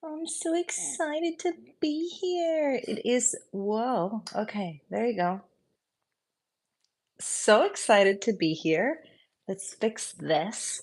I'm so excited to be here. It is, whoa, okay, there you go. So excited to be here. Let's fix this.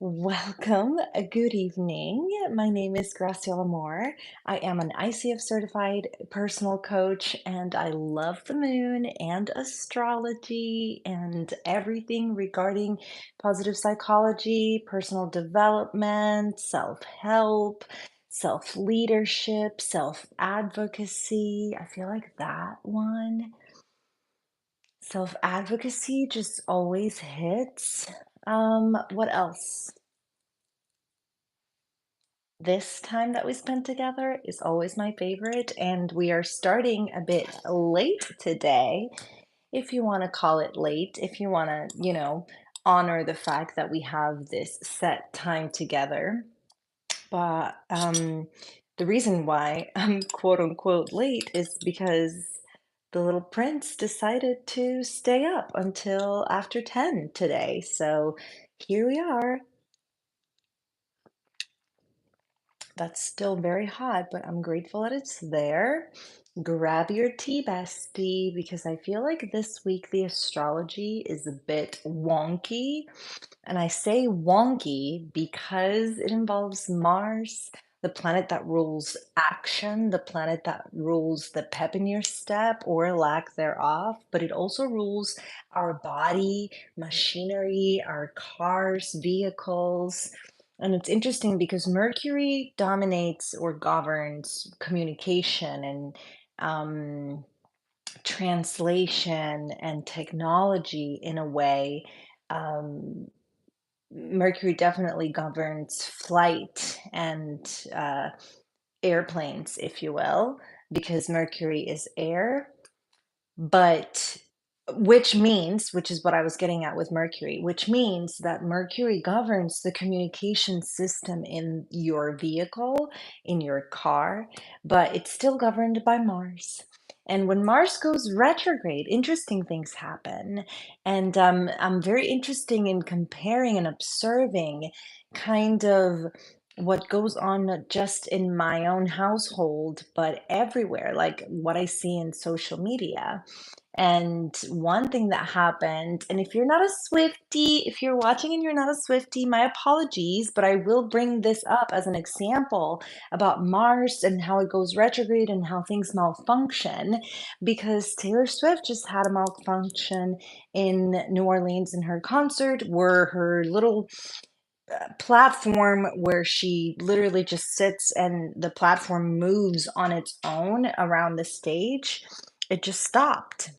Welcome. Good evening. My name is Graciela Moore. I am an ICF certified personal coach, and I love the moon and astrology and everything regarding positive psychology, personal development, self-help, self-leadership, self-advocacy. I feel like that one. Self-advocacy just always hits. What else? This time that we spent together is always my favorite, and we are starting a bit late today, if you want to call it late, if you want to, honor the fact that we have this set time together. But the reason why I'm quote unquote late is because the little prince decided to stay up until after 10 today. So here we are. That's still very hot, but I'm grateful that it's there. Grab your tea, bestie, because I feel like this week the astrology is a bit wonky. And I say wonky because it involves Mars, the planet that rules action, the planet that rules the pep in your step or lack thereof, but it also rules our body, machinery, our cars, vehicles. And it's interesting because Mercury dominates or governs communication and um, translation and technology in a way. Um, Mercury definitely governs flight and airplanes, if you will, because Mercury is air. But which is what I was getting at with Mercury, which means that Mercury governs the communication system in your vehicle, in your car, but it's still governed by Mars. And when Mars goes retrograde, interesting things happen. And I'm very interested in comparing and observing kind of what goes on not just in my own household, but everywhere, like what I see in social media. And one thing that happened, and if you're not a Swiftie, if you're watching and you're not a Swiftie, my apologies, but I will bring this up as an example about Mars and how it goes retrograde and how things malfunction, because Taylor Swift just had a malfunction in New Orleans in her concert where her little platform where she literally just sits and the platform moves on its own around the stage, it just stopped.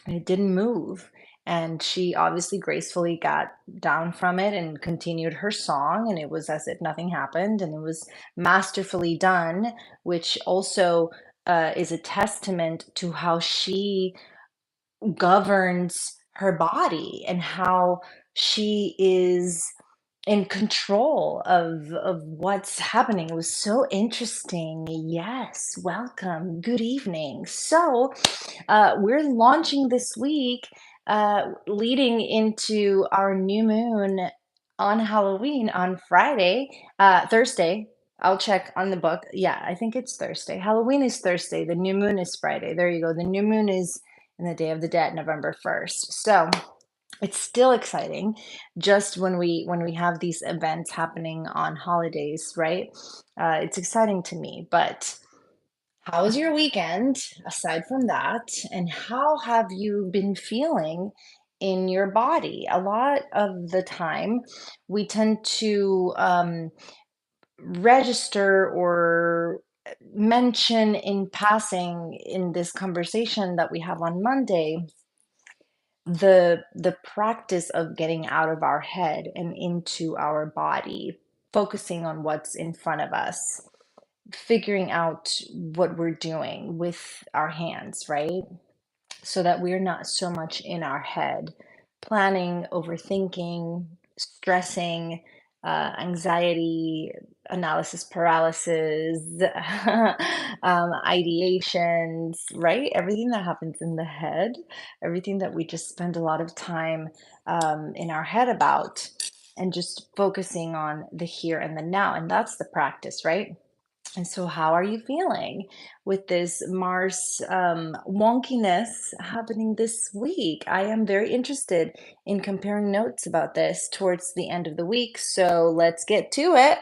It didn't move. And she obviously gracefully got down from it and continued her song. And it was as if nothing happened. And it was masterfully done, which also is a testament to how she governs her body and how she is in control of what's happening. It was so interesting. Yes, welcome. Good evening. So, we're launching this week, leading into our new moon on Halloween on Friday, Thursday. I'll check on the book. Yeah, I think it's Thursday. Halloween is Thursday. The new moon is Friday. There you go. The new moon is in the Day of the Dead, November 1st. So, it's still exciting just when we have these events happening on holidays, right? It's exciting to me, but how was your weekend aside from that? And how have you been feeling in your body? A lot of the time, we tend to register or mention in passing in this conversation that we have on Monday the practice of getting out of our head and into our body, focusing on what's in front of us, figuring out what we're doing with our hands, right? So that we're not so much in our head, planning, overthinking, stressing, anxiety, analysis paralysis, ideations, right? Everything that happens in the head, everything that we just spend a lot of time in our head about, and just focusing on the here and the now. And that's the practice, right? And so, how are you feeling with this Mars wonkiness happening this week? I am very interested in comparing notes about this towards the end of the week. So, let's get to it.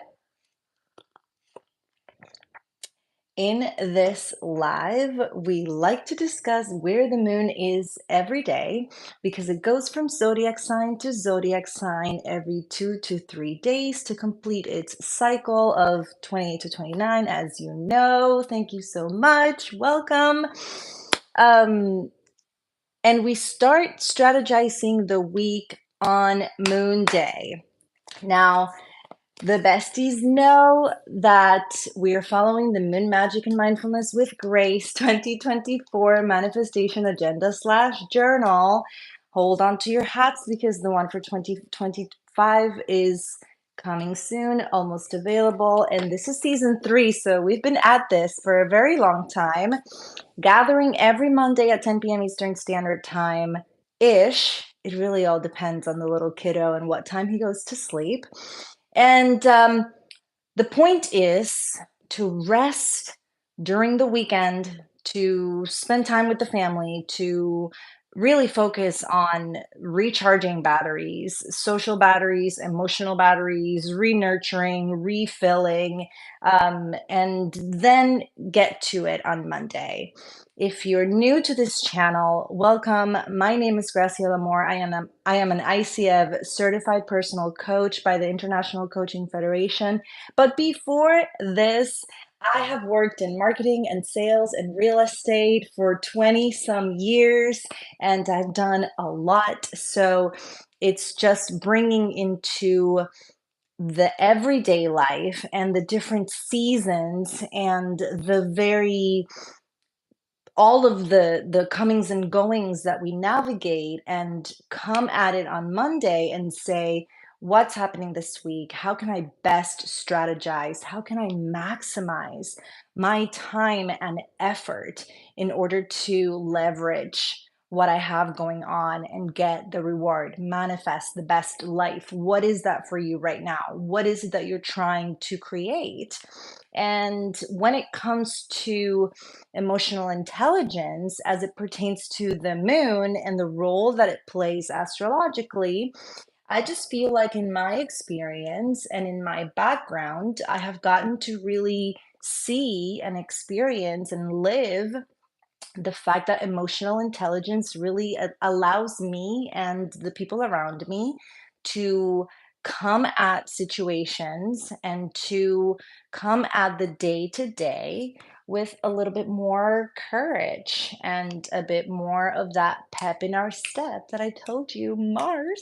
In this live, we like to discuss where the moon is every day because it goes from zodiac sign to zodiac sign every 2 to 3 days to complete its cycle of 28 to 29, as you know. Thank you so much. Welcome. Um, and we start strategizing the week on Moon Day. Now, the besties know that we're following the Moon Magic and Mindfulness with Grace 2024 manifestation agenda slash journal. Hold on to your hats because the one for 2025 is coming soon, almost available. And this is season 3, so we've been at this for a very long time, gathering every Monday at 10 p.m. Eastern Standard Time ish. It really all depends on the little kiddo and what time he goes to sleep. And the point is to rest during the weekend, to spend time with the family, to really focus on recharging batteries, social batteries, emotional batteries, re-nurturing, refilling, and then get to it on Monday. If you're new to this channel, welcome. My name is Graciela Moore. I am an ICF certified personal coach by the International Coaching Federation. But before this, I have worked in marketing and sales and real estate for 20 some years, and I've done a lot. So it's just bringing into the everyday life and the different seasons and the very all of the comings and goings that we navigate and come at it on Monday and say, what's happening this week? How can I best strategize? How can I maximize my time and effort in order to leverage what I have going on and get the reward, manifest the best life? What is that for you right now? What is it that you're trying to create? And when it comes to emotional intelligence as it pertains to the moon and the role that it plays astrologically, I just feel like in my experience and in my background, I have gotten to really see and experience and live the fact that emotional intelligence really allows me and the people around me to come at situations and to come at the day to day with a little bit more courage and a bit more of that pep in our step that I told you Mars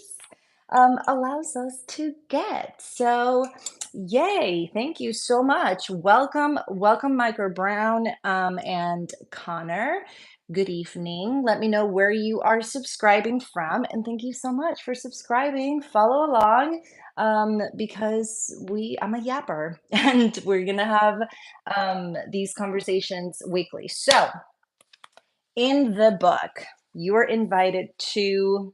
allows us to get. So, yay! Thank you so much. Welcome, Micro Brown and Connor. Good evening. Let me know where you are subscribing from, and thank you so much for subscribing. Follow along because I'm a yapper, and we're gonna have these conversations weekly. So, in the book, you are invited to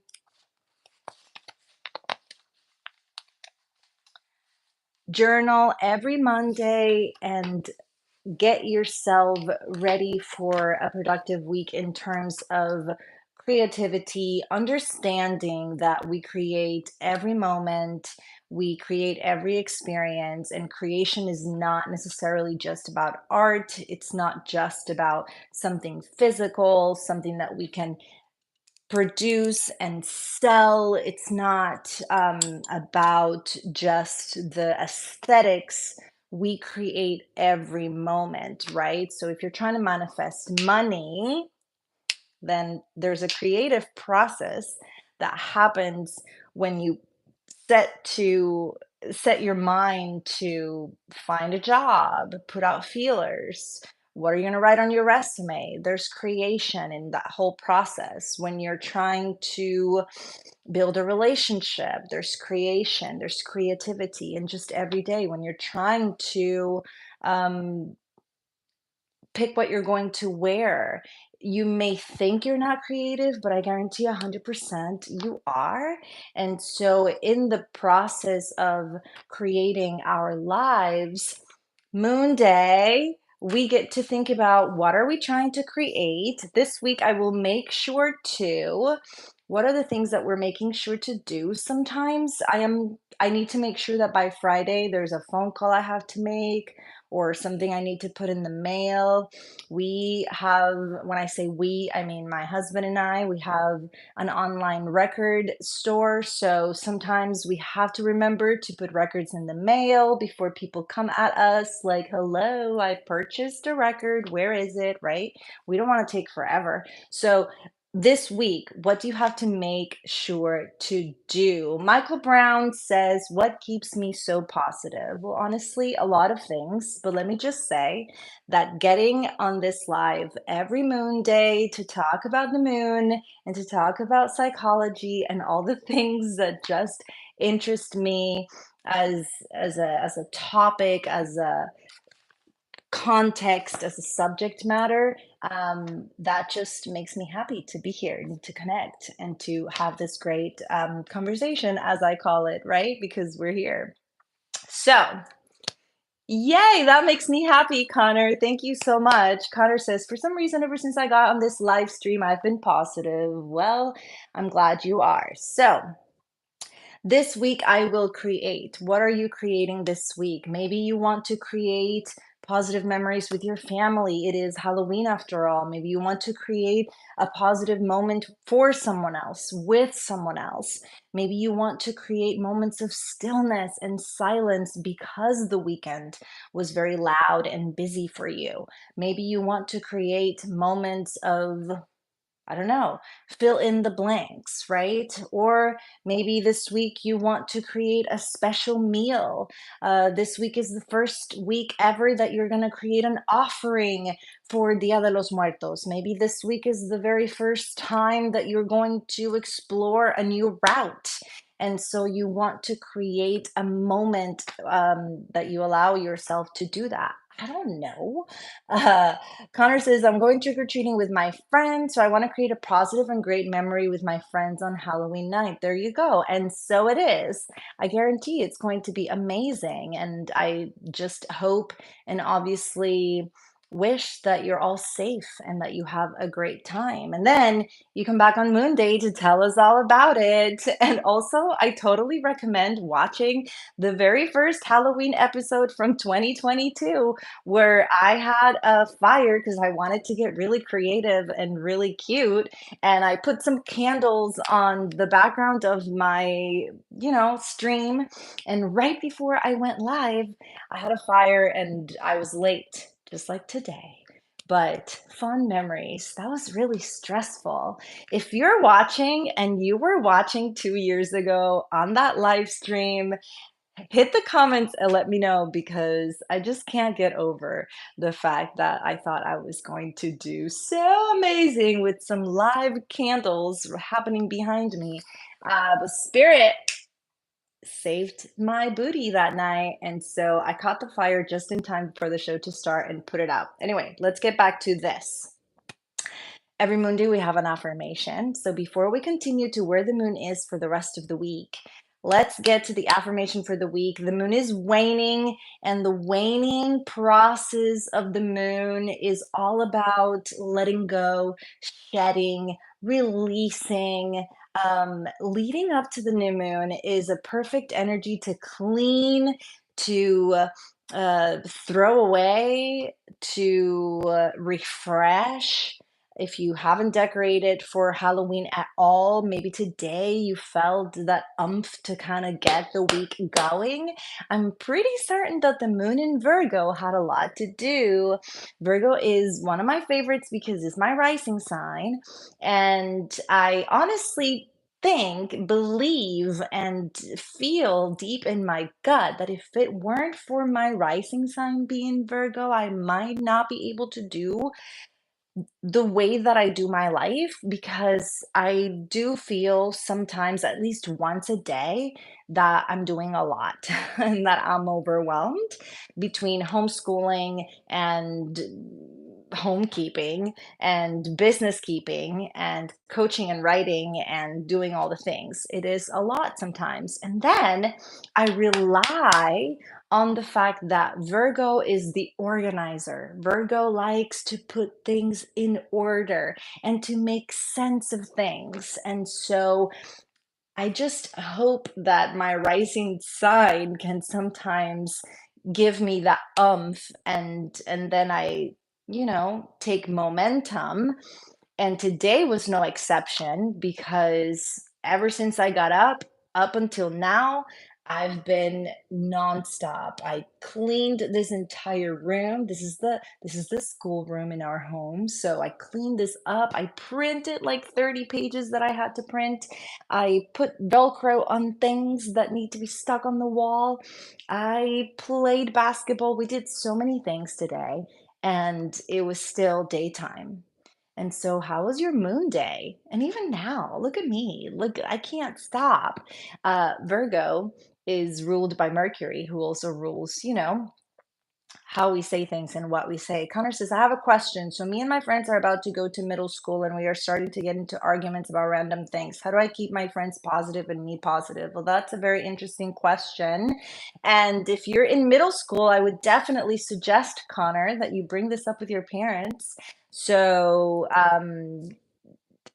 journal every Monday and get yourself ready for a productive week in terms of creativity, understanding that we create every moment, we create every experience, and creation is not necessarily just about art. It's not just about something physical, something that we can produce and sell. It's not about just the aesthetics. We create every moment, right? So if you're trying to manifest money, then there's a creative process that happens when you set your mind to find a job, put out feelers. What are you going to write on your resume? There's creation in that whole process. When you're trying to build a relationship, there's creation, there's creativity. And just every day when you're trying to um, pick what you're going to wear. You may think you're not creative, but I guarantee 100% you are. And so, in the process of creating our lives, Moon Day, we get to think about what are we trying to create. This week, I will make sure to. What are the things that we're making sure to do? Sometimes I need to make sure that by Friday there's a phone call I have to make or something I need to put in the mail. We have, when I say we, I mean my husband and I, we have an online record store. So sometimes we have to remember to put records in the mail before people come at us like, hello, I purchased a record. Where is it? Right? We don't want to take forever. So this week, what do you have to make sure to do? Michael Brown says, what keeps me so positive? Well, honestly, a lot of things, but let me just say that getting on this live every moon day to talk about the moon and to talk about psychology and all the things that just interest me as a topic, as a context, as a subject matter, that just makes me happy to be here and to connect and to have this great conversation, as I call it, right? Because we're here. So, yay, that makes me happy, Connor. Thank you so much. Connor says, for some reason, ever since I got on this live stream, I've been positive. Well, I'm glad you are. So, this week, I will create. What are you creating this week? Maybe you want to create positive memories with your family. It is Halloween after all. Maybe you want to create a positive moment for someone else, with someone else. Maybe you want to create moments of stillness and silence because the weekend was very loud and busy for you. Maybe you want to create moments of, I don't know, fill in the blanks, right? Or maybe this week you want to create a special meal. This week is the first week ever that you're going to create an offering for Dia de los Muertos. Maybe this week is the very first time that you're going to explore a new route. And so you want to create a moment that you allow yourself to do that. I don't know. Uh, Connor says, I'm going trick or treating with my friends. So I want to create a positive and great memory with my friends on Halloween night. There you go. And so it is. I guarantee it's going to be amazing. And I just hope and obviously wish that you're all safe and that you have a great time. And then you come back on Moon Day to tell us all about it. And also, I totally recommend watching the very first Halloween episode from 2022 where I had a fire because I wanted to get really creative and really cute. And I put some candles on the background of my, stream. And right before I went live, I had a fire and I was late, just like today. But fun memories. That was really stressful. If you're watching and you were watching 2 years ago on that live stream, hit the comments and let me know because I just can't get over the fact that I thought I was going to do so amazing with some live candles happening behind me. But Spirit saved my booty that night. And so I caught the fire just in time for the show to start and put it out. Anyway, let's get back to this. Every moon day, we have an affirmation. So before we continue to where the moon is for the rest of the week, let's get to the affirmation for the week. The moon is waning, and the waning process of the moon is all about letting go, shedding, releasing. Leading up to the new moon is a perfect energy to clean, to throw away, to refresh. If you haven't decorated for Halloween at all, maybe today you felt that umph to kind of get the week going. I'm pretty certain that the moon in Virgo had a lot to do. Virgo is one of my favorites because it's my rising sign. And I honestly think, believe, and feel deep in my gut that if it weren't for my rising sign being Virgo, I might not be able to do the way that I do my life because I do feel sometimes, at least once a day, that I'm doing a lot and that I'm overwhelmed between homeschooling and homekeeping and business keeping and coaching and writing and doing all the things. It is a lot sometimes. And then I rely on the fact that Virgo is the organizer. Virgo likes to put things in order and to make sense of things. And so I just hope that my rising sign can sometimes give me that and then take momentum, and today was no exception because ever since I got up until now, I've been nonstop. I cleaned this entire room. This is the school room in our home. So I cleaned this up. I printed like 30 pages that I had to print. I put Velcro on things that need to be stuck on the wall. I played basketball. We did so many things today, and it was still daytime. And so, how was your moon day? And even now, look at me. Look, I can't stop. Virgo is ruled by Mercury, who also rules, how we say things and what we say. Connor says, I have a question. So, me and my friends are about to go to middle school and we are starting to get into arguments about random things. How do I keep my friends positive and me positive? Well, that's a very interesting question. And if you're in middle school, I would definitely suggest, Connor, that you bring this up with your parents. So,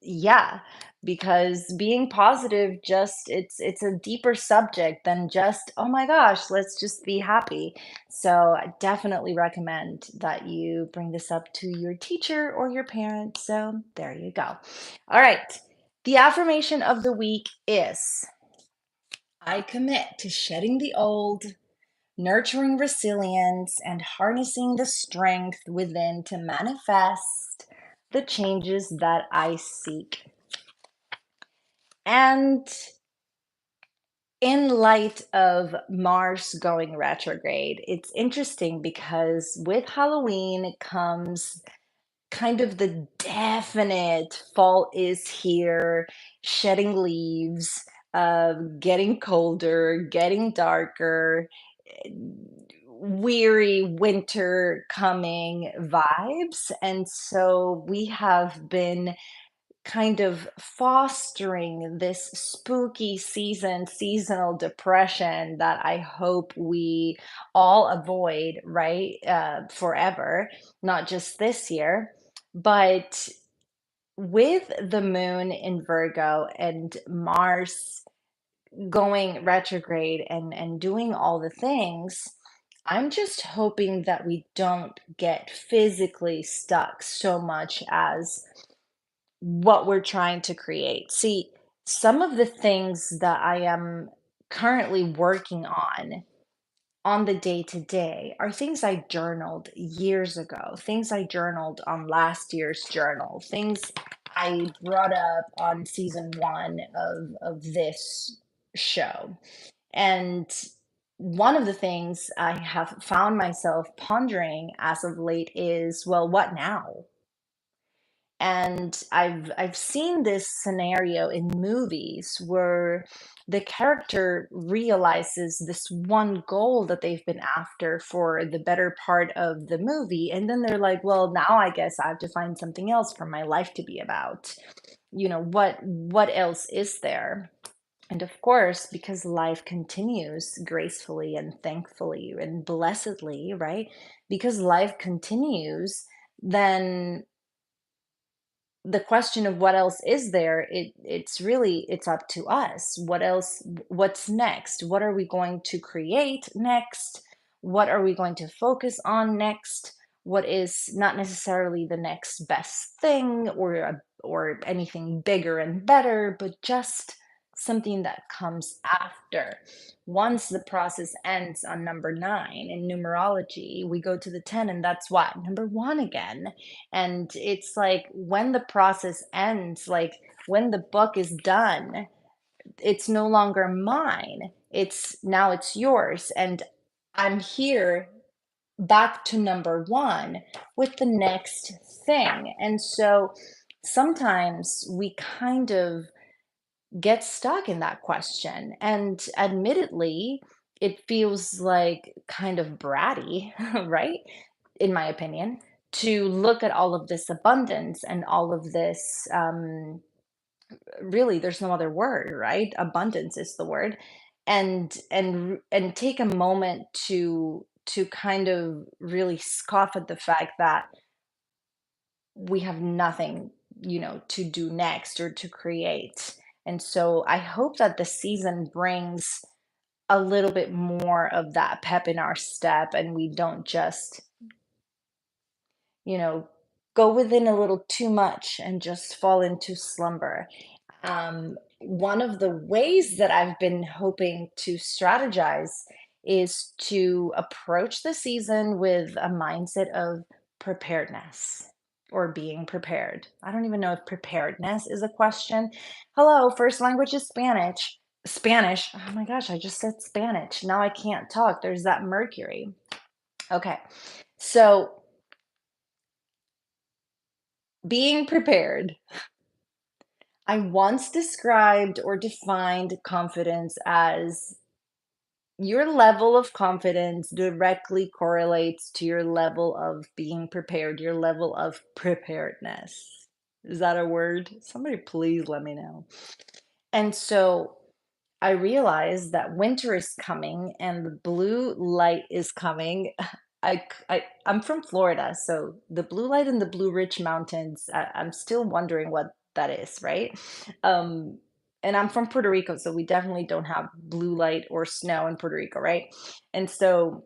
yeah, because being positive, just it's a deeper subject than just, oh my gosh, let's just be happy. So I definitely recommend that you bring this up to your teacher or your parents. So there you go. All right. The affirmation of the week is, I commit to shedding the old, nurturing resilience, and harnessing the strength within to manifest the changes that I seek. And in light of Mars going retrograde, it's interesting because with Halloween comes kind of the definite fall is here, shedding leaves, getting colder, getting darker, eh, weary winter coming vibes. And so we have been kind of fostering this spooky seasonal depression that I hope we all avoid, right? Forever, not just this year. But with the moon in Virgo and Mars going retrograde and doing all the things, I'm just hoping that we don't get physically stuck so much as what we're trying to create. See, some of the things that I am currently working on the day to day are things I journaled years ago, things I journaled on last year's journal, things I brought up on season one of this show. And one of the things I have found myself pondering as of late is, well, what now? And I've seen this scenario in movies where the character realizes this one goal that they've been after for the better part of the movie, and then they're like, well, now I guess I have to find something else for my life to be about. What else is there? And of course, because life continues gracefully and thankfully and blessedly, right? Because life continues, then the question of what else is there, it's up to us. What else, what's next? What are we going to create next? What are we going to focus on next? What is not necessarily the next best thing or anything bigger and better, but just something that comes after. Once the process ends on number 9 in numerology, we go to the 10, and that's what? Number 1 again. And it's like when the process ends, like when the book is done, it's no longer mine. It's yours. And I'm here back to number 1 with the next thing. And so sometimes we kind of get stuck in that question. And admittedly, it feels like kind of bratty, right? In my opinion, to look at all of this abundance and all of this, really, there's no other word, right? Abundance is the word. and take a moment to kind of really scoff at the fact that we have nothing, to do next or to create. And so I hope that the season brings a little bit more of that pep in our step, and we don't just, you know, go within a little too much and just fall into slumber. One of the ways that I've been hoping to strategize is to approach the season with a mindset of preparedness or being prepared. I don't even know if preparedness is a question. Hello, first language is Spanish. Spanish. Oh my gosh, I just said Spanish. Now I can't talk. There's that Mercury. Okay. So, being prepared. I once described or defined confidence as your level of confidence directly correlates to your level of being prepared, your level of preparedness. Is that a word? Somebody please let me know. And so I realized that winter is coming and the blue light is coming. I'm from Florida, so the blue light in the Blue Ridge Mountains, I'm still wondering what that is, right? Um, and I'm from Puerto Rico, so we definitely don't have blue light or snow in Puerto Rico, right? And so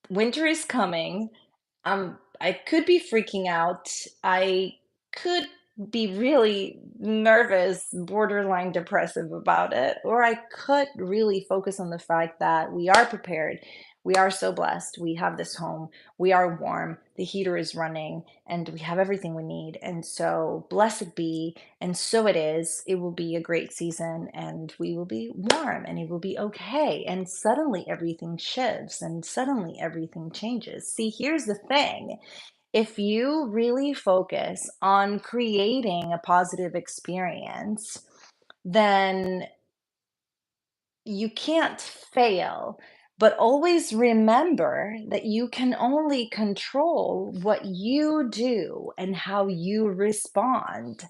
winter is coming. I could be freaking out. I could be really nervous, borderline depressive about it, or I could really focus on the fact that we are prepared. We are so blessed. We have this home. We are warm. The heater is running, and we have everything we need. And so, blessed be. And so it is. It will be a great season, and we will be warm, and it will be okay. And suddenly everything shifts, and suddenly everything changes. See, here's the thing: if you really focus on creating a positive experience, then you can't fail. But always remember that you can only control what you do and how you respond.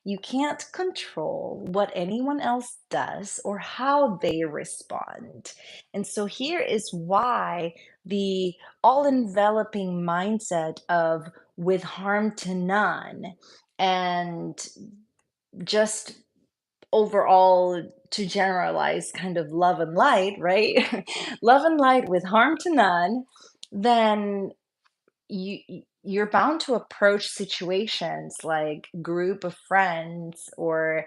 You can't control what anyone else does or how they respond. And so here is why the all enveloping mindset of with harm to none and just overall, to generalize, kind of love and light, right? Love and light with harm to none, then you're bound to approach situations like group of friends or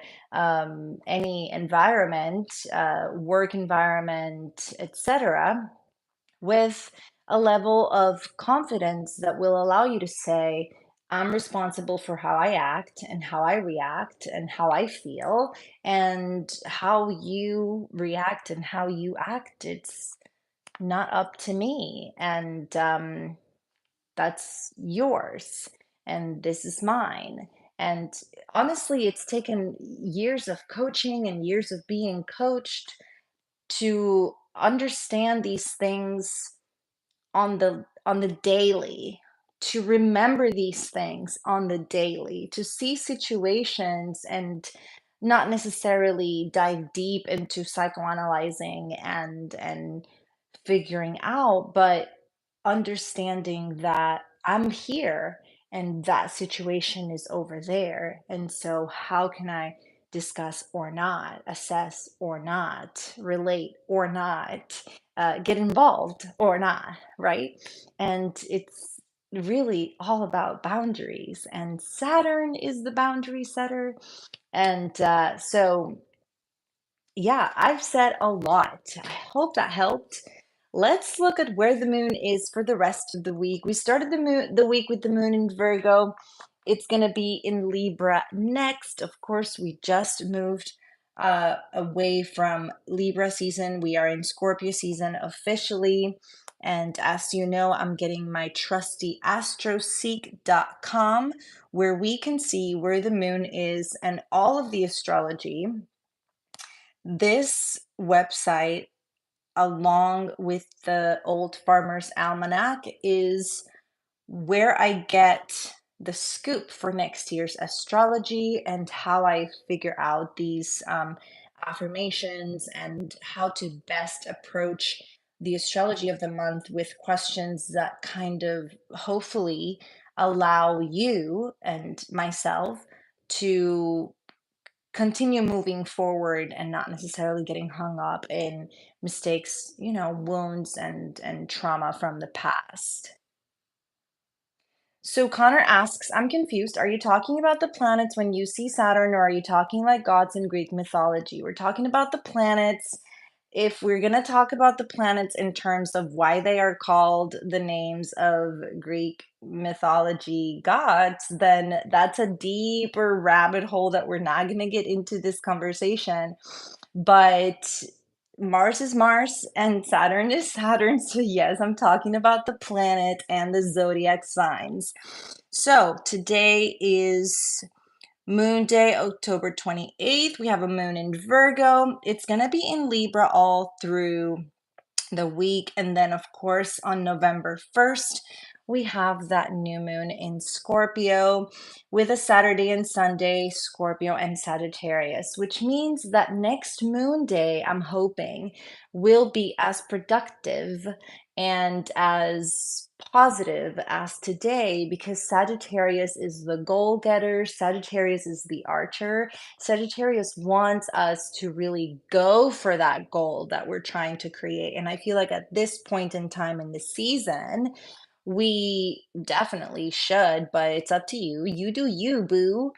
any environment, work environment, etc., with a level of confidence that will allow you to say, I'm responsible for how I act and how I react and how I feel, and how you react and how you act. It's not up to me. And that's yours. And this is mine. And honestly, it's taken years of coaching and years of being coached to understand these things on the daily, to remember these things on the daily, to see situations and not necessarily dive deep into psychoanalyzing and figuring out, but understanding that I'm here and that situation is over there. And so, how can I discuss or not, assess or not, relate or not, get involved or not, right? And it's really all about boundaries. And Saturn is the boundary setter. And yeah, I've said a lot. I hope that helped. Let's look at where the moon is for the rest of the week. We started the week with the moon in Virgo. It's going to be in Libra next. Of course, we just moved away from Libra season. We are in Scorpio season officially. And as you know, I'm getting my trusty astroseek.com, where we can see where the moon is and all of the astrology. This website, along with the Old Farmer's Almanac, is where I get the scoop for next year's astrology and how I figure out these affirmations and how to best approach the astrology of the month with questions that kind of hopefully allow you and myself to continue moving forward and not necessarily getting hung up in mistakes, wounds and trauma from the past. So Connor asks, I'm confused. Are you talking about the planets when you see Saturn, or are you talking like gods in Greek mythology? We're talking about the planets. If we're going to talk about the planets in terms of why they are called the names of Greek mythology gods, then that's a deeper rabbit hole that we're not going to get into this conversation. But Mars is Mars and Saturn is Saturn. So, yes, I'm talking about the planet and the zodiac signs. So, today is Moon Day, October 28th. We have a moon in Virgo. It's going to be in Libra all through the week. And then, of course, on November 1st, we have that new moon in Scorpio with a Saturday and Sunday, Scorpio and Sagittarius, which means that next moon day, I'm hoping, will be as productive and as positive as today, because Sagittarius is the goal getter, Sagittarius is the archer. Sagittarius wants us to really go for that goal that we're trying to create. And I feel like at this point in time in the season, we definitely should, but it's up to you. You do you, boo.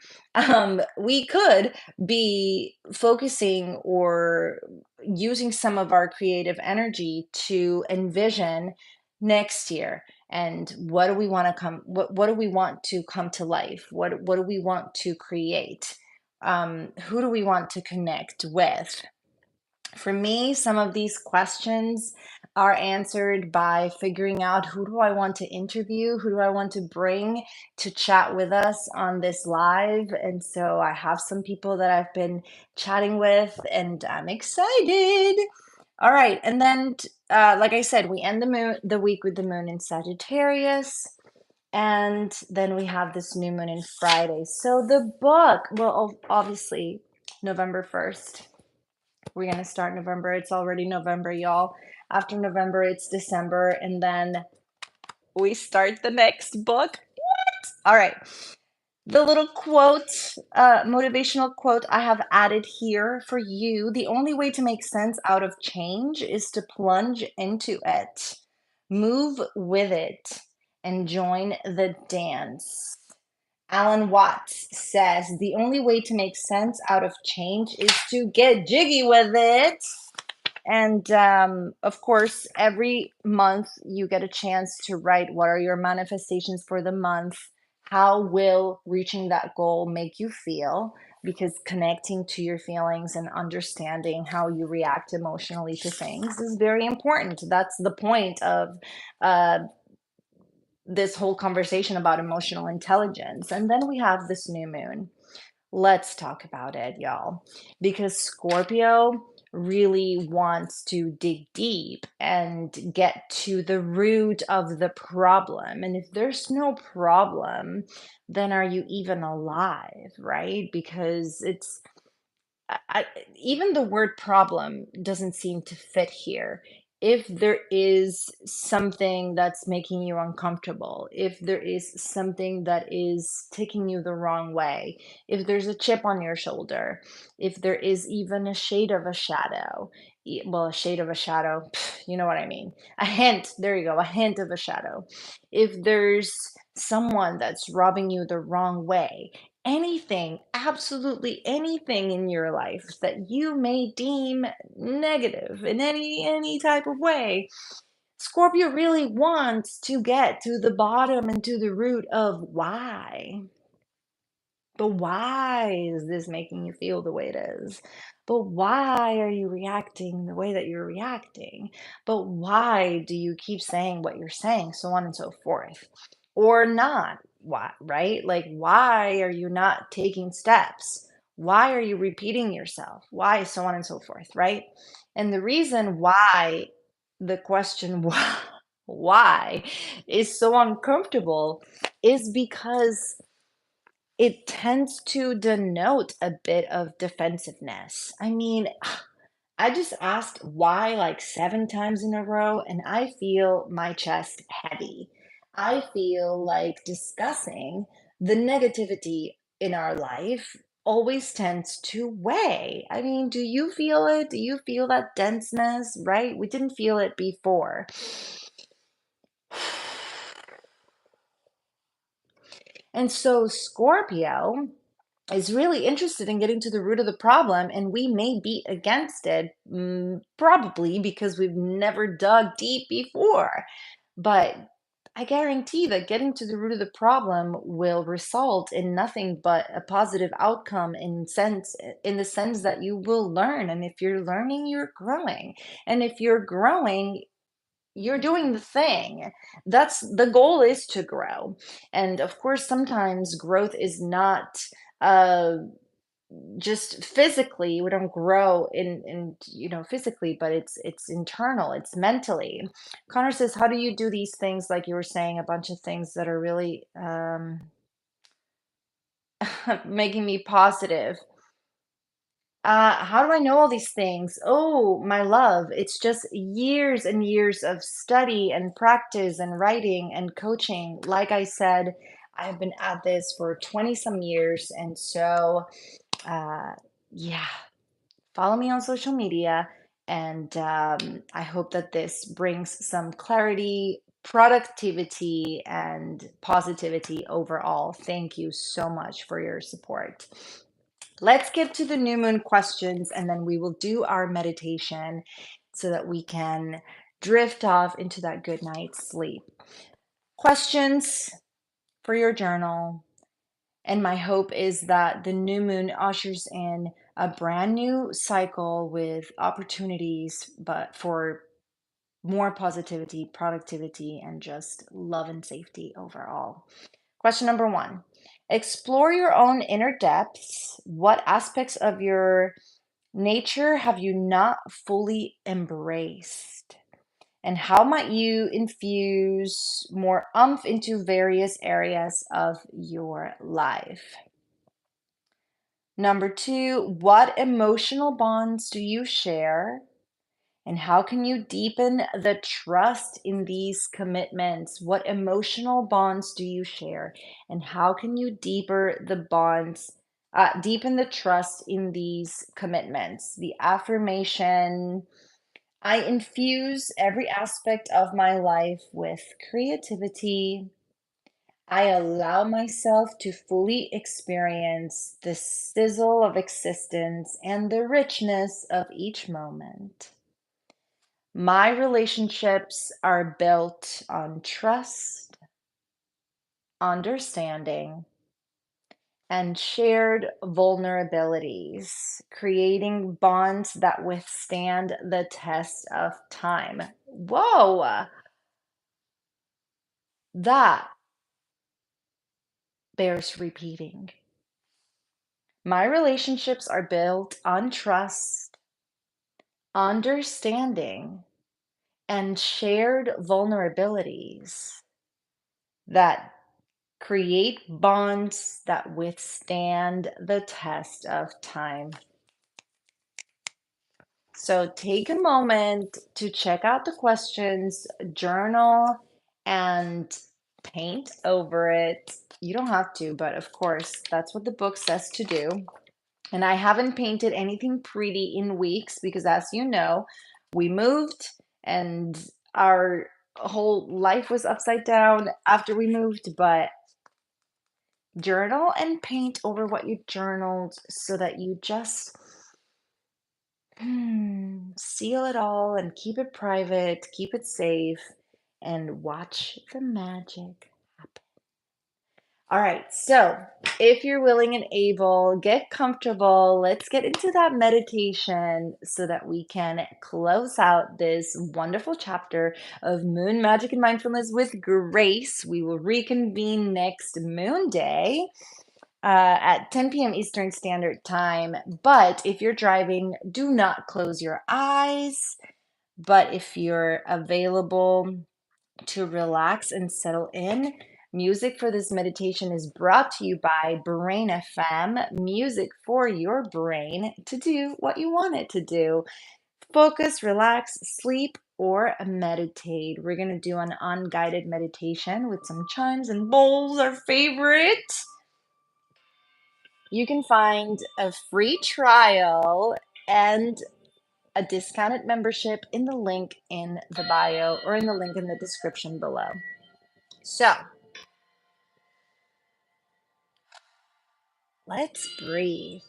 We could be focusing or using some of our creative energy to envision next year, and what do we want to come what do we want to come to life, what do we want to create, who do we want to connect with. For me, some of these questions are answered by figuring out who do I want to interview, who do I want to bring to chat with us on this live. And so I have some people that I've been chatting with, and I'm excited. All right, and then like I said, we end the week with the moon in Sagittarius, and then we have this new moon in Friday. So the book, well, obviously, November 1st. We're going to start November. It's already November, y'all. After November, it's December, and then we start the next book. What? All right. The little quote, motivational quote I have added here for you. The only way to make sense out of change is to plunge into it, move with it, and join the dance. Alan Watts says the only way to make sense out of change is to get jiggy with it. And of course, every month you get a chance to write what are your manifestations for the month. How will reaching that goal make you feel? Because connecting to your feelings and understanding how you react emotionally to things is very important. That's the point of uh, this whole conversation about emotional intelligence. And then we have this new moon. Let's talk about it, y'all, because Scorpio really wants to dig deep and get to the root of the problem. And if there's no problem, then are you even alive, right? Because even the word problem doesn't seem to fit here. If there is something that's making you uncomfortable, if there is something that is taking you the wrong way, if there's a chip on your shoulder, if there is even a shade of a shadow, well, a shade of a shadow, you know what I mean? A hint, there you go, a hint of a shadow. If there's someone that's rubbing you the wrong way, anything, absolutely anything in your life that you may deem negative in any type of way, Scorpio really wants to get to the bottom and to the root of why. But why is this making you feel the way it is? But why are you reacting the way that you're reacting? But why do you keep saying what you're saying, so on and so forth? Or not? Why, right? Like, why are you not taking steps? Why are you repeating yourself? Why, so on and so forth, right? And the reason why the question why is so uncomfortable is because it tends to denote a bit of defensiveness. I mean, I just asked why like 7 times in a row, and I feel my chest heavy. I feel like discussing the negativity in our life always tends to weigh. I mean, do you feel it? Do you feel that denseness, right? We didn't feel it before. And so Scorpio is really interested in getting to the root of the problem, and we may be against it, probably because we've never dug deep before. But I guarantee that getting to the root of the problem will result in nothing but a positive outcome in the sense that you will learn. And if you're learning, you're growing. And if you're growing, you're doing the thing. That's the goal, is to grow. And of course, sometimes growth is not uh just physically. We don't grow in physically, but it's internal, it's mentally. Connor says, how do you do these things, like you were saying, a bunch of things that are really making me positive. How do I know all these things? Oh, my love, it's just years and years of study and practice and writing and coaching. Like I said, I've been at this for 20 some years. And so, uh, yeah, follow me on social media. And I hope that this brings some clarity, productivity, and positivity overall. Thank you so much for your support. Let's get to the new moon questions, and then we will do our meditation so that we can drift off into that good night's sleep. Questions for your journal. And my hope is that the new moon ushers in a brand new cycle with opportunities, but for more positivity, productivity, and just love and safety overall. Question number 1. Explore your own inner depths. What aspects of your nature have you not fully embraced? And how might you infuse more umph into various areas of your life? Number 2, what emotional bonds do you share? And how can you deepen the trust in these commitments? What emotional bonds do you share? And how can you deepen the trust in these commitments? The affirmation: I infuse every aspect of my life with creativity. I allow myself to fully experience the sizzle of existence and the richness of each moment. My relationships are built on trust, understanding, and shared vulnerabilities, creating bonds that withstand the test of time. Whoa, that bears repeating. My relationships are built on trust, understanding, and shared vulnerabilities that create bonds that withstand the test of time. So take a moment to check out the questions, journal, and paint over it. You don't have to, but of course, that's what the book says to do. And I haven't painted anything pretty in weeks because, as you know, we moved and our whole life was upside down after we moved. But journal and paint over what you journaled so that you just seal it all and keep it private, keep it safe, and watch the magic happen. All right, so if you're willing and able, get comfortable. Let's get into that meditation so that we can close out this wonderful chapter of Moon Magic and Mindfulness with Grace. We will reconvene next Moon Day at 10 p.m. Eastern Standard Time. But if you're driving, do not close your eyes. But if you're available to relax and settle in, Music for this meditation is brought to you by Brain FM, music for your brain to do what you want it to do. Focus, relax, sleep, or meditate. We're going to do an unguided meditation with some chimes and bowls, our favorite. You can find a free trial and a discounted membership in the link in the bio or in the link in the description below. So, let's breathe.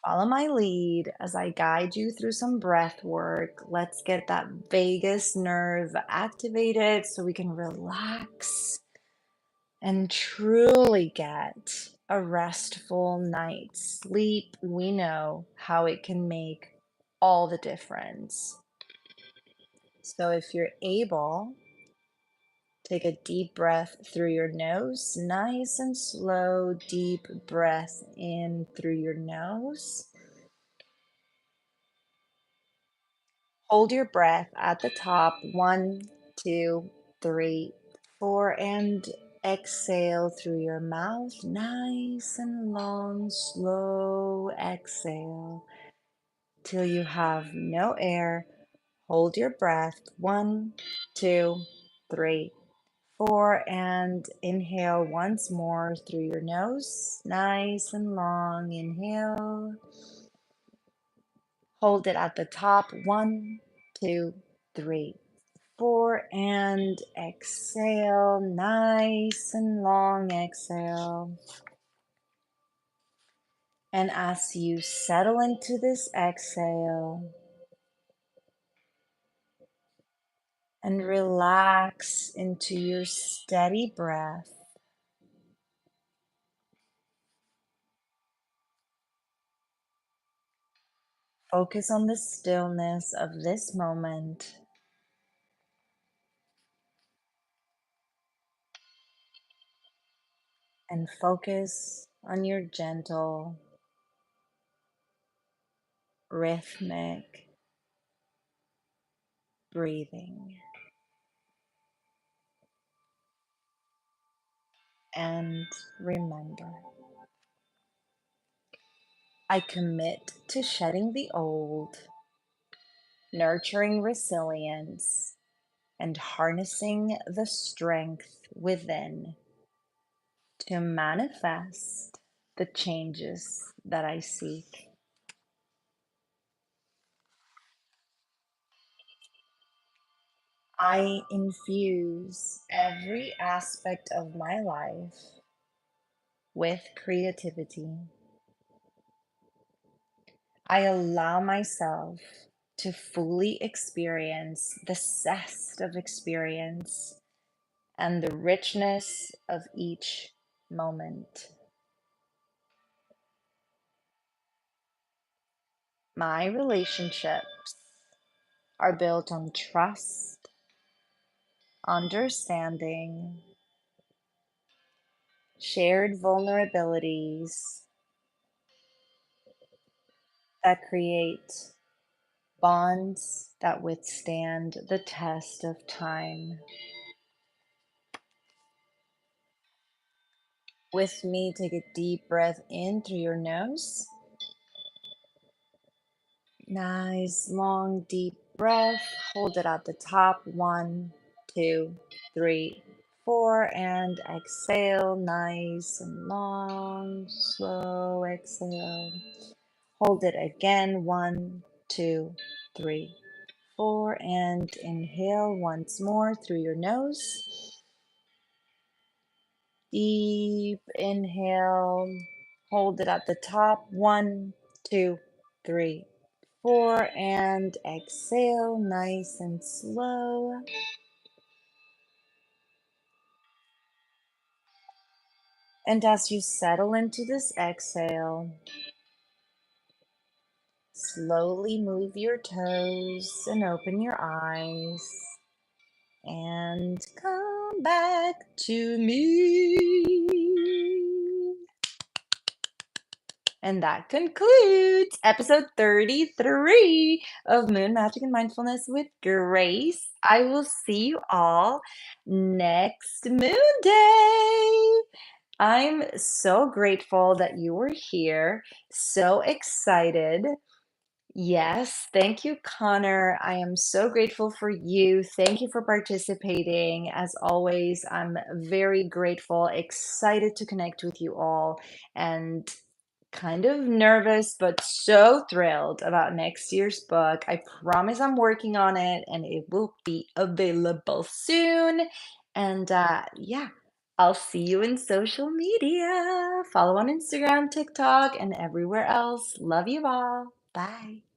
Follow my lead as I guide you through some breath work. Let's get that vagus nerve activated so we can relax and truly get a restful night's sleep. We know how it can make all the difference. So if you're able, take a deep breath through your nose, nice and slow, deep breath in through your nose. Hold your breath at the top, 1, 2, 3, 4, and exhale through your mouth, nice and long, slow exhale till you have no air. Hold your breath, 1, 2, 3, 4, and inhale once more through your nose, nice and long, inhale. Hold it at the top, 1, 2, 3, 4, and exhale, nice and long exhale. And as you settle into this exhale and relax into your steady breath, focus on the stillness of this moment and focus on your gentle, rhythmic breathing. And remember, I commit to shedding the old, nurturing resilience, and harnessing the strength within to manifest the changes that I seek. I infuse every aspect of my life with creativity. I allow myself to fully experience the zest of experience and the richness of each moment. My relationships are built on trust, understanding, shared vulnerabilities that create bonds that withstand the test of time. With me, take a deep breath in through your nose. Nice, long, deep breath. Hold it at the top. 1, 2, 3, 4, and exhale. Nice and long, slow exhale. Hold it again. 1, 2, 3, 4, and inhale once more through your nose. Deep inhale. Hold it at the top. 1, 2, 3, 4, and exhale nice and slow. And as you settle into this exhale, slowly move your toes and open your eyes and come back to me. And that concludes episode 33 of Moon Magic and Mindfulness with Grace. I will see you all next Moon Day. I'm so grateful that you were here. So excited. Yes, thank you, Connor. I am so grateful for you. Thank you for participating. As always, I'm very grateful, excited to connect with you all, and kind of nervous, but so thrilled about next year's book. I promise I'm working on it and it will be available soon. And yeah, I'll see you in social media. Follow on Instagram, TikTok, and everywhere else. Love you all. Bye.